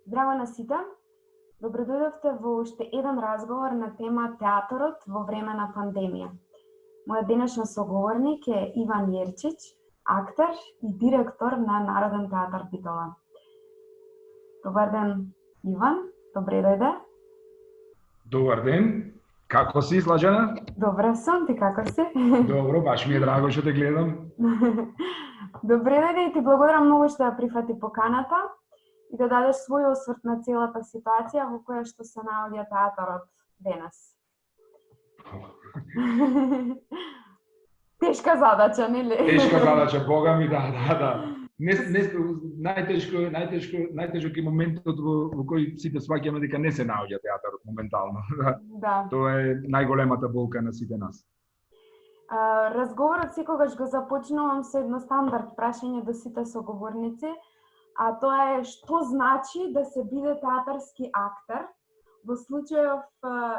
Здраво на сите. Добро дојдовте во уште еден разговор на тема театарот во време на пандемија. Мојот денешен соговорник е Иван Јерчич, актер и директор на Народен театар Битола. Добар ден, Иван. Добре дојде. Добар ден. Како си, Слаđana? Добре сум, ти како си? Добро, баш ми е драго што те гледам. Добре дојде и ти благодарам многу што ја прифати поканата и да дадеш свој осврт на целата ситуација во која што се наоѓа театарот денес. Тешка задача, нели? Тешка задача, бога ми, да. Најтешко е моментот во кој сите сваќаме дека не се наоѓа театарот моментално. Да. Тоа е најголемата болка на сите нас. Разговорот секогаш го започнувам со едно стандард прашање до сите соговорници, а тоа е што значи да се биде театарски актер, во случајов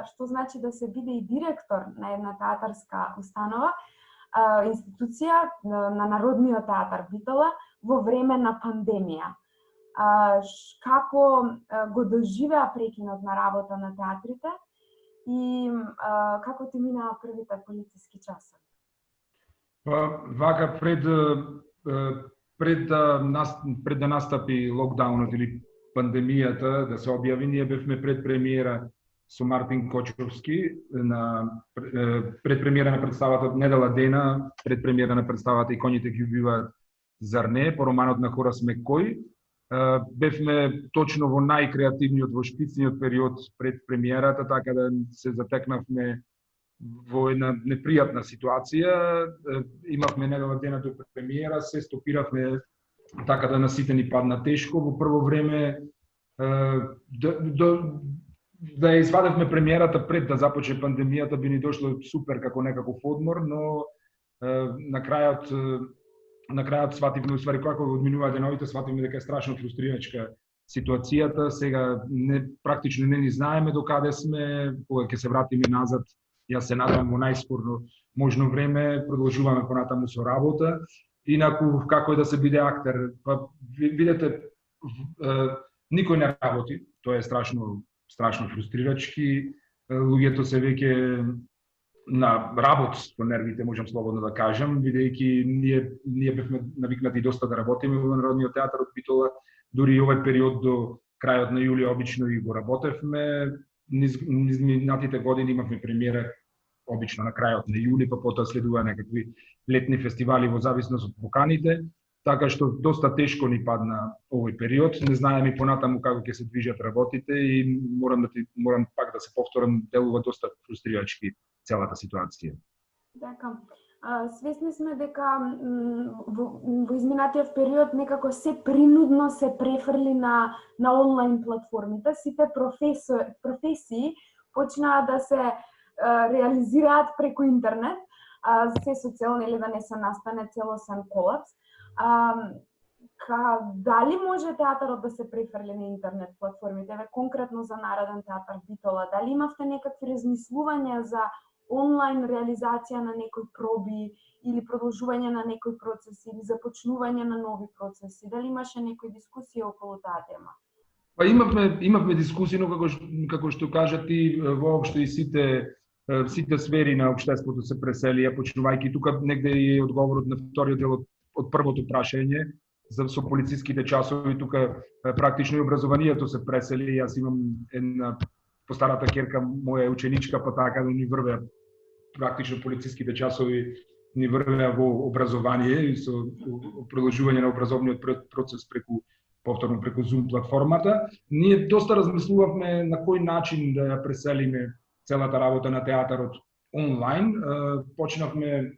што значи да се биде и директор на една театарска установа, институција на Народниот театар Битола во време на пандемија. Како го доживеа прекинот на работа на театрите и како ти минаа првите полициски часови? Вака пред да настапи локдаунот или пандемијата да се објави, ние бевме пред премиера со Мартин Кочовски на предпремиера на представата Недела Дена, предпремиера на представата И коњите ги убиваат, зар не, по романот на Хорас Мекој. Бевме точно во најкреативниот, во шпицниот период пред премиерата, така да се затекнавме во една непријатна ситуација. Имавме Недела Дена до премиера, се стопиравме, така да на сите ни падна тешко. Во прво време да ја извадевме премиерата пред да започне пандемијата би ни дошло супер како некаков одмор, но на крајот свативме, уствари како одминуваа деновите, свативме дека е страшно фрустрирачка ситуацијата. Сега практично не ни знаеме докаде сме, кога ќе се вратиме назад. Јас се надевам во најскоро можно време, продолжуваме понатаму со работа. Инаку, како е да се биде актер? Па, видете, никој не работи, тоа е страшно фрустрирачки. Луѓето се веќе на работ по нервите, можам слободно да кажам, бидејќи ние бевме навикнати доста да работиме во Народниот театар од Битола, дури и овој период до крајот на јули обично и го работевме. Низ минатите години имавме премиера обично на крајот на јули, па потоа следува некакви летни фестивали во зависност од поканите, така што доста тешко ни падна овој период. Не знаеме и понатаму како ќе се движат работите и морам пак да се повторам, делува доста фрустрирачки целата ситуација. Така. Свесни сме дека во изминатиот период некако се принудно се префрли на онлайн платформите. Сите професии почнаа да се реализираат преку интернет, се со цел да не се настане целосен колапс. Дали може театарот да се префрли на интернет платформите? Конкретно за Народен театар Битола, дали имавте некакви размислувања за онлайн реализација на некои проби или продолжување на некои процеси или започнување на нови процеси? Дали имаше некои дискусии околу таа тема? Па имавме дискусии, но како што кажа ти, воопшто и сите сфери на општеството се преселија, почнувајќи тука негде и одговорот на вториот дел од првото прашање со полициските часови. Тука практично и образованието се пресели. Јас имам една постарата ќерка, моја ученичка, па така да ни врвеа практично полициските часови, ни врвеа во образование и со продолжување на образовниот процес повторно преку Zoom платформата. Ние доста размислувавме на кој начин да ја преселиме целата работа на театарот онлайн. Почнавме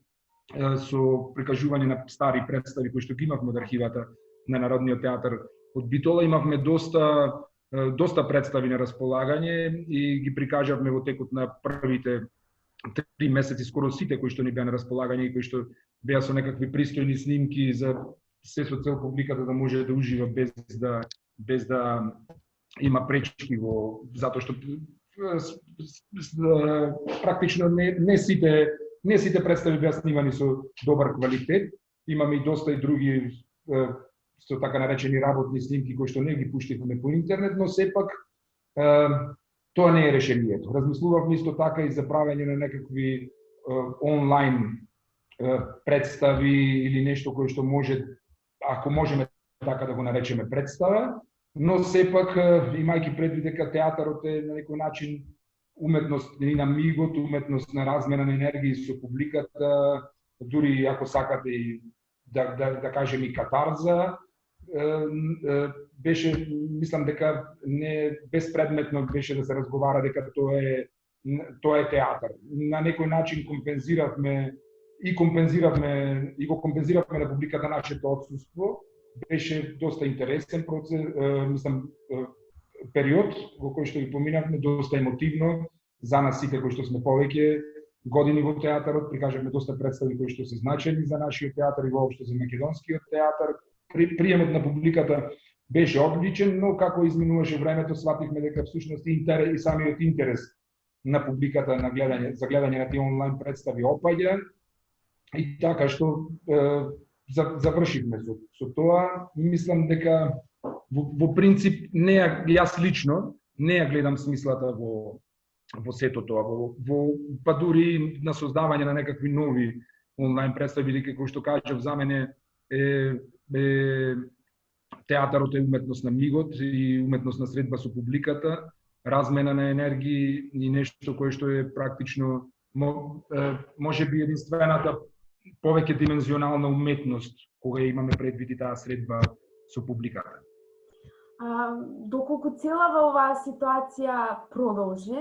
со прикажување на стари представи кои што ги имавме од архивата на Народниот театар од Битола. Имавме доста представи на располагање и ги прикажавме во текот на првите 3 месеци скоро сите кои што ни беа на располагање и кои што беа со некакви пристојни снимки за се со цел публиката да може да ужива без да има пречки затоа што практично не сите представи беа снимани со добар квалитет. Имаме и доста и други со така наречени работни снимки кои што не ги пуштивме по интернет, но сепак тоа не е решението. Размислувавме исто така и за правење на некакви онлайн представи или нешто кое што може, ако можеме така да го наречеме представа, но сепак имајќи предвид дека театарот е на некој начин уметност и на мигот, уметност на размена на енергии со публиката, дури ако сакате и да кажем и катарза, беше, мислам дека не безпредметно беше да се разговара дека тоа е театар. На некој начин компензиравме го компензиравме на публиката нашето отсуство. Беше доста интересен процес, мислам, период во кој што ги поминавме, доста емотивно за нас сите кои што сме повеќе години во театарот, прикажавме доста представи кои што се значени за нашиот театар и воопшто за македонскиот театар. Приемот на публиката беше одличен, но како изминуваше времето, свативме дека всушност и самиот интерес на публиката за гледање на тие онлайн представи опаѓа. И така што завршивме со тоа. Мислам дека во принцип јас лично не ја гледам смислата во сето тоа, па дури на создавање на некакви нови онлайн представи, бидејќи кој што кажав за мене театарот е уметност на мигот и уметност на средба со публиката, размена на енергии и нешто кое што е практично можеби единствената повеќе димензионална уметност кога имаме предвид и таа средба со публиката. Доколку целава оваа ситуација продолжи,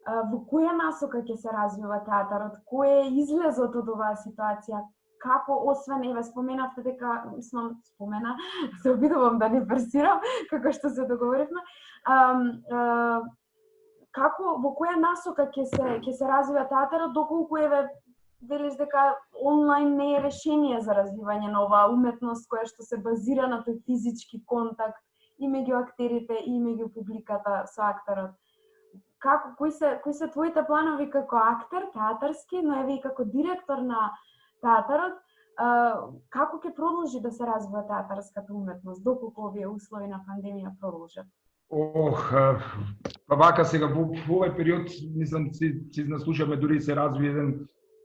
во која насока ќе се развива театарот? Кој е излезот од оваа ситуација? Како, освен, еве, споменавте дека, се обидувам да не форсирам, како што се договоривме, како, во која насока ќе се развива театарот, доколку, еве, велиш дека онлайн не е решение за развивање на оваа уметност која што се базира на тој физички контакт и меѓу актерите и меѓу публиката со актерот. Кои се твоите планови како актер, театарски, но еве и како директор на театарот, како ќе продолжи да се развива театарската уметност, доколку овие услови на пандемија продолжат? Па вака сега, во овој период, мислам, си наслушаме, дури се разви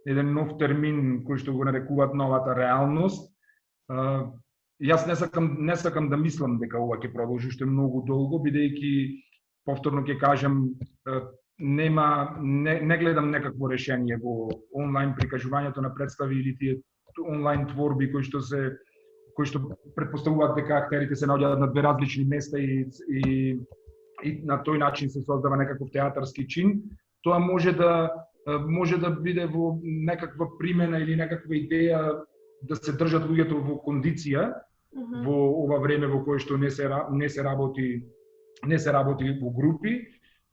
еден нов термин кој што го нарекуваат новата реалност. Јас не сакам да мислам дека ова ќе продолжи уште многу долго, бидејќи повторно ќе кажам, не гледам некакво решение во онлайн прикажувањето на представи или тие онлайн творби кои што претпоставуваат дека актерите се наоѓаат на две различни места и на тој начин се создава некаков театарски чин. Тоа може да биде во некаква примена или некаква идеја да се држат луѓето во кондиција во ова време во кое што не се работи во групи,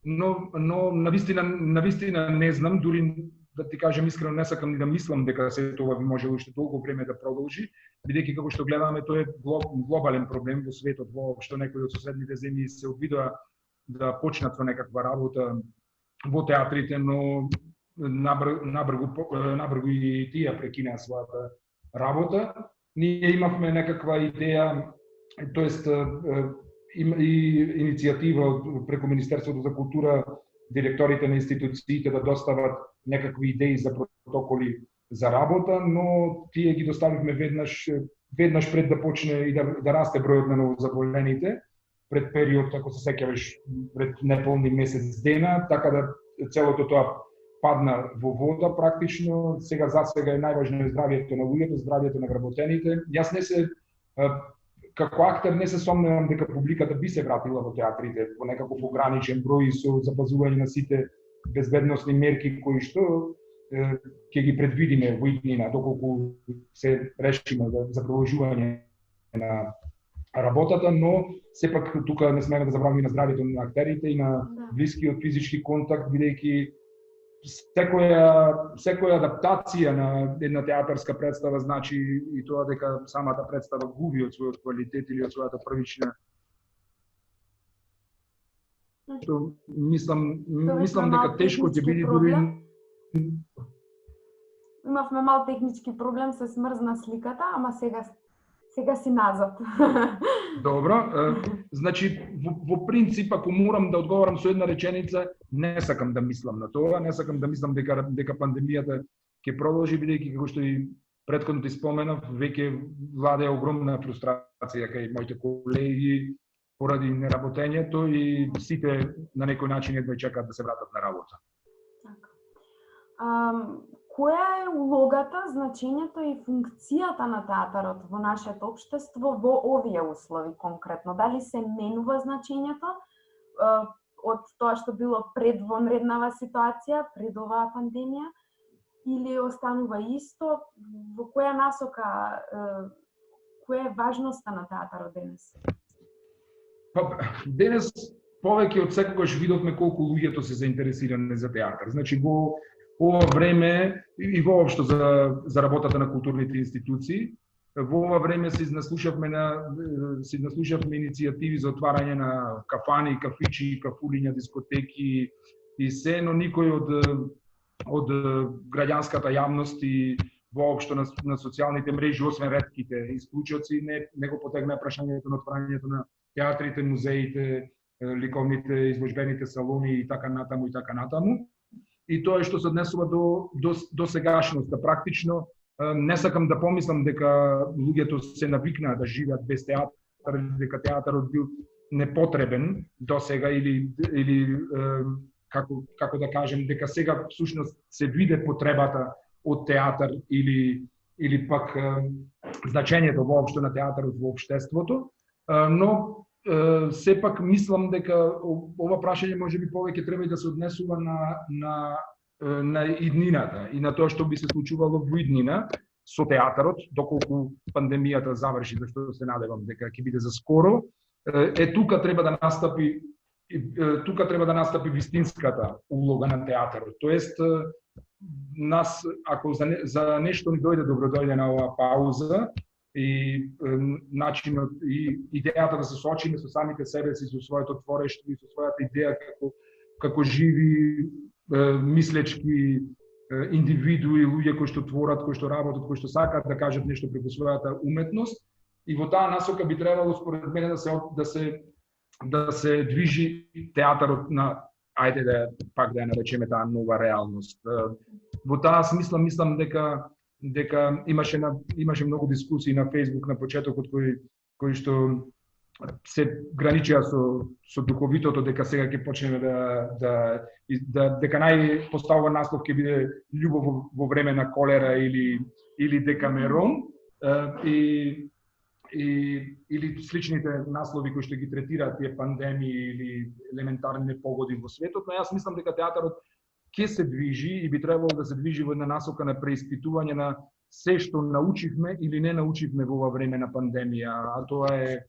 но навистина не знам, дури да ти кажам искрено не сакам ни да мислам дека се тоа би можело уште долго време да продолжи, бидејќи како што гледаме тоа е глобален проблем во светот, воопшто некои од соседните земји се обидува да почнат со некаква работа во театрите, но набргу и тие прекинаа својата работа. Ние имавме некаква идеја, тоест и иницијатива преку Министерството за култура, директорите на институциите да достават некакви идеи за протоколи за работа, но тие ги доставивме веднаш пред да почне и да расте бројот на новозаболените, пред период, ако се сеќаваш, пред неполни месец дена, така да целото тоа падна во вода практично. Сега е најважно е здравјето на луѓето, здравјето на вработените. Јас како актер не се сомневам дека публиката би се вратила во театрите во некаков ограничен број со запазување на сите безбедносни мерки кои што ќе ги предвидиме во иднина доколку се решиме за продолжување на работата, но сепак тука не смееме да забравиме на здравјето на актерите и на блискиот физички контакт, бидејќи секоја адаптација на една театарска представа значи и тоа дека самата представа губи од својот квалитет или од својата првична. Мислам дека тешко ќе биде дури. Имавме мал технички проблем, се смрзна сликата, ама сега Сега си назад. Добро, значи во принцип ако морам да одговорам со една реченица, не сакам да мислам на тоа, не сакам да мислам дека пандемијата ќе продолжи, бидејќи како што и претходно ти споменав, веќе владее огромна фрустрација кај моите колеги поради неработењето и сите на некој начин едва чекаат да се вратат на работа. Која е улогата, значењето и функцијата на театарот во нашето општество во овие услови конкретно? Дали се менува значењето од тоа што било пред вонреднава ситуација, пред оваа пандемија, или останува исто? Во која насока, која е важноста на театарот денес? Денес повеќе од секогаш видовме колку луѓето се заинтересирани за театар. Значи во ова време и воопшто за работата на културните институции, во ова време се наслушавме иницијативи за отварање на кафани, кафичи, кафулиња, дискотеки и се, но никој од граѓанската јавност и воопшто на социјалните мрежи, освен ретките исклучоци, не го потегна прашањето на отварањето на театрите, музеите, ликовните, изложбените салони и така натаму. И тоа што се однесува до сегашноста. Практично не сакам да помислам дека луѓето се навикнаа да живеат без театар, дека театарот бил непотребен до сега или како да кажем, дека сега всушност се виде потребата од театар или пак значењето воопшто на театарот во општеството, но сепак мислам дека ова прашање можеби повеќе треба и да се однесува на иднината и на тоа што би се случувало во иднина со театарот, доколку пандемијата заврши, зашто се надевам дека ќе биде за скоро. Тука треба да настапи вистинската улога на театарот. Тоест, нас, ако за нешто ни дојде добродојдена оваа пауза, и начинот и идејата да се соочиме со самите себе си, со своето творештво и со својата идеја како живи мислечки индивидуи, луѓе кои што творат, кои што работат, кои што сакаат да кажат нешто преку својата уметност. И во таа насока би требало според мене да се движи театарот на, ајде да ја наречеме таа нова реалност. Во таа смисла мислам дека имаше многу дискусии на Facebook на почетокот кои што се граничија со духовитото, дека сега ќе почнеме дека најпоставуван наслов ќе биде љубов во време на колера или Декамерон или сличните наслови кои што ги третираат тие пандемии или елементарни непогоди во светот, но јас мислам дека театарот ќе се движи и би требало да се движи во една насока на преиспитување на се што научивме или не научивме во ова време на пандемија, а тоа е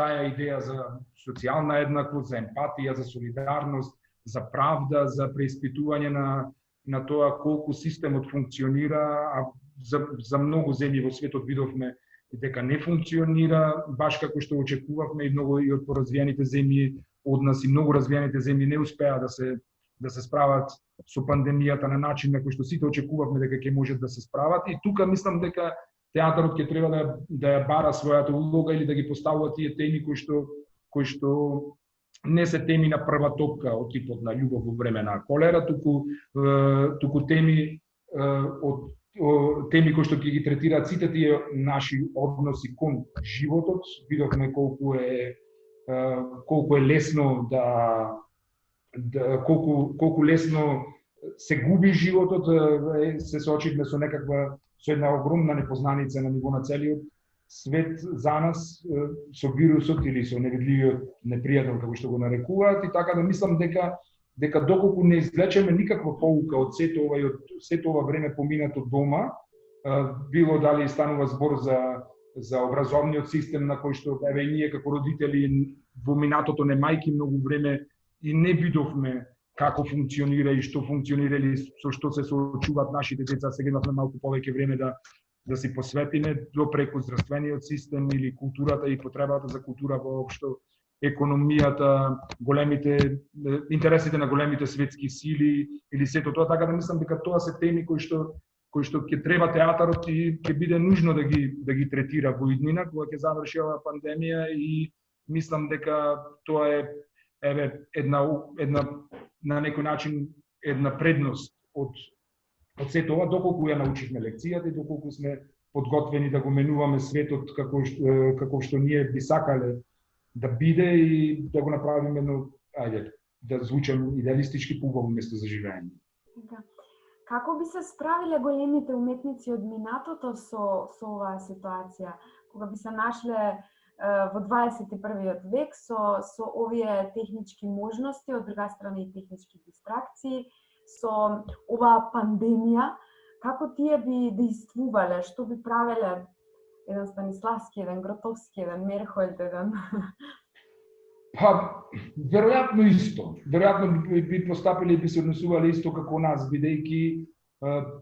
таа идеја за социјална еднаквост, за емпатија, за солидарност, за правда, за преиспитување на тоа колку системот функционира, а за многу земји во светот видовме дека не функционира баш како што очекувавме и многу и од поразвиените земји од нас и многу развиените земји не успеа да се справат со пандемијата на начин на кој што сите очекувавме дека ќе можат да се справат. И тука мислам дека театарот ќе треба да ја бара својата улога или да ги поставува тие теми кои што не се теми на прва топка од типот на љубов во време на колера, туку теми кои што ќе ги третираат сите тие наши односи кон животот. Видовме колку е лесно колку лесно се губи животот, се соочивме со една огромна непознаница на ниво на целиот свет за нас, со вирусот или со невидливиот непријател, како што го нарекуваат, и така да мислам дека доколку не извлечеме никаква поука од сето ова време поминато дома, било дали станува збор за образовниот систем на кој што и ние како родители во минатото немајки многу време и не видовме како функционира и што функционира или со што се соочуваат нашите деца, сега имавме малку повеќе време да си посветиме допреку здравствениот систем или културата и потребата за култура воопшто, економијата, интересите на големите светски сили или сето тоа, така да мислам дека тоа се теми кои што кои што ќе треба театарот и ќе биде нужно да ги третира во иднина кога ќе заврши оваа пандемија и мислам дека тоа е една на некој начин една предност од сето ова, доколку ја научивме лекцијата и доколку сме подготвени да го менуваме светот како што ние би сакале да биде и да го направиме да звучам идеалистички поубаво место за живење. Како би се справиле големите уметници од минатото со оваа ситуација, кога би се нашле во 21 век со овие технички можности, од друга страна и технички дистракции, со оваа пандемија, како тие би действувале, што би правеле еден Станиславски, еден Гротовски, еден Мерхолд, еден... Веројатно исто. Веројатно би постапиле и би се однесувале исто како нас, бидејќи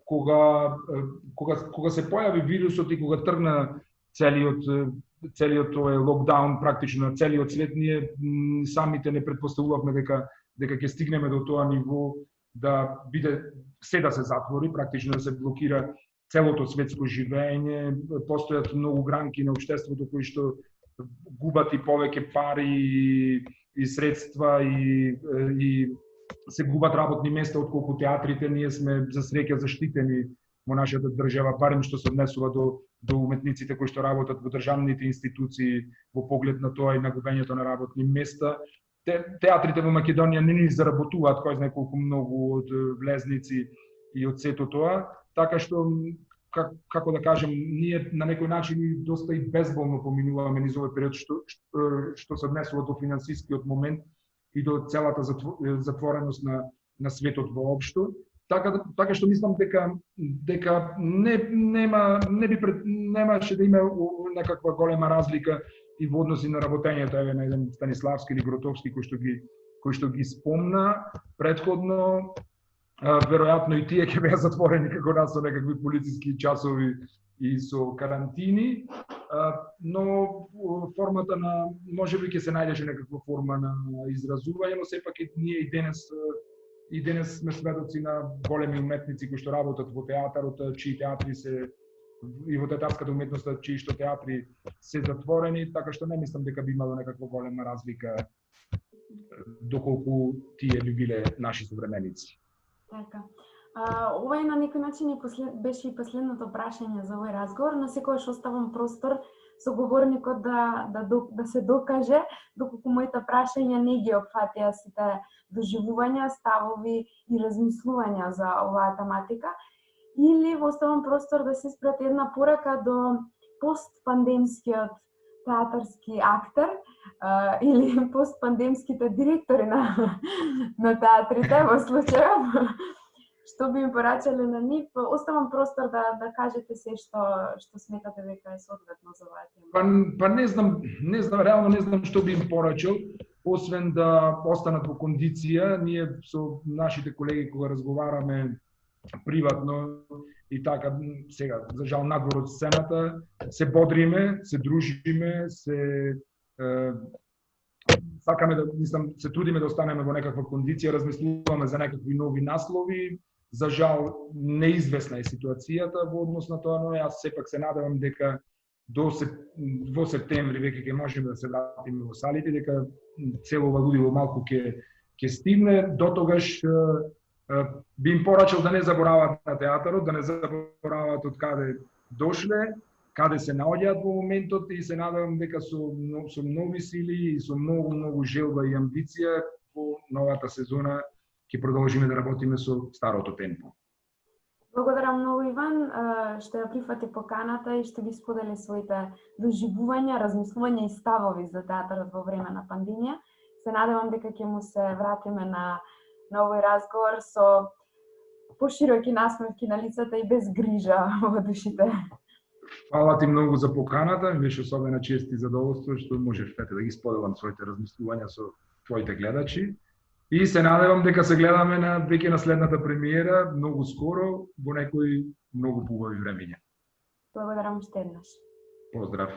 кога се појави вирусот и кога тргна целиот тој локдаун практично на целиот свет, ние самите не предпоставувавме дека ќе стигнеме до тоа ниво да биде се да се затвори, практично да се блокира целото светско живење, постојат многу гранки на општеството кои што губат и повеќе пари и средства и се губат работни места отколку театрите. Ние сме за среќа заштитени во нашата држава, барем што се однесува до уметниците кои што работат во државните институции во поглед на тоа и на губењето на работни места. Театрите во Македонија не ни заработуваат кој знае колку многу од влезници и од сето тоа, така што како да кажем, ние на некој начин доста и безболно поминуваме низ овој период што се однесува до финансискиот момент и до целата затвореност на светот воопшто. Така што мислам дека немаше да има некаква голема разлика и во односи на работењето на еден Станиславски или Гротовски кој што ги спомна претходно. Веројатно и тие ќе беа затворени како нас со некакви полициски часови и со карантини, но формата на можеби ќе се најдеше некаква форма на изразување, но сепак ние и денес сме сведоци на големи уметници кои што работат во театарот, чии театри се и во театарската уметност, чии што театри се затворени, така што не мислам дека би имало некаква голема разлика доколку тие би биле наши современици. Така. Ова на некој начин беше и последното прашање за овој разговор, но секогаш оставам простор соговорникот да се докаже, доколку моите прашања не ги опфатија сите доживувања, ставови и размислувања за оваа тематика, или оставам простор да се испрати една порака до постпандемскиот театарски актер или постпандемските директори на театрите во случајов, што би им порачале на нив. Оставам простор да кажете се што сметате дека е соодветно за оваа тема. Па не знам, реално не знам што би им порачал, освен да останат во кондиција. Ние со нашите колеги кога разговараме приватно и така сега за жал надвор од сцената се бодриме, се дружиме, сакаме да се трудиме да останеме во некаква кондиција, размислуваме за некакви нови наслови. За жал неизвестна е ситуацијата во однос на тоа, но јас сепак се надевам дека во септември веќе ќе можеме да се вратиме во салите, дека цело ова лудило малку ќе стигне. До тогаш би им порачал да не заборават на театарот, да не заборават од каде дошле, каде се наоѓаат во моментот, и се надевам дека со нови сили и со многу желба и амбиција во новата сезона ќе продолжиме да работиме со старото темпо. Благодарам многу, Иван, што ја прифати поканата и што ги сподели своите доживувања, размислувања и ставови за театарот во време на пандемија. Се надевам дека ќе му се вратиме на овој разговор со пошироки насмевки на лицата и без грижа во душите. Фала ти многу за поканата, ми беше особена чест и задоволство што можев да ги споделам своите размислувања со твоите гледачи. И се надевам дека се гледаме веќе на следната премиера многу скоро во некои многу поубави времиња. Благодарам уште еднаш. Поздрав.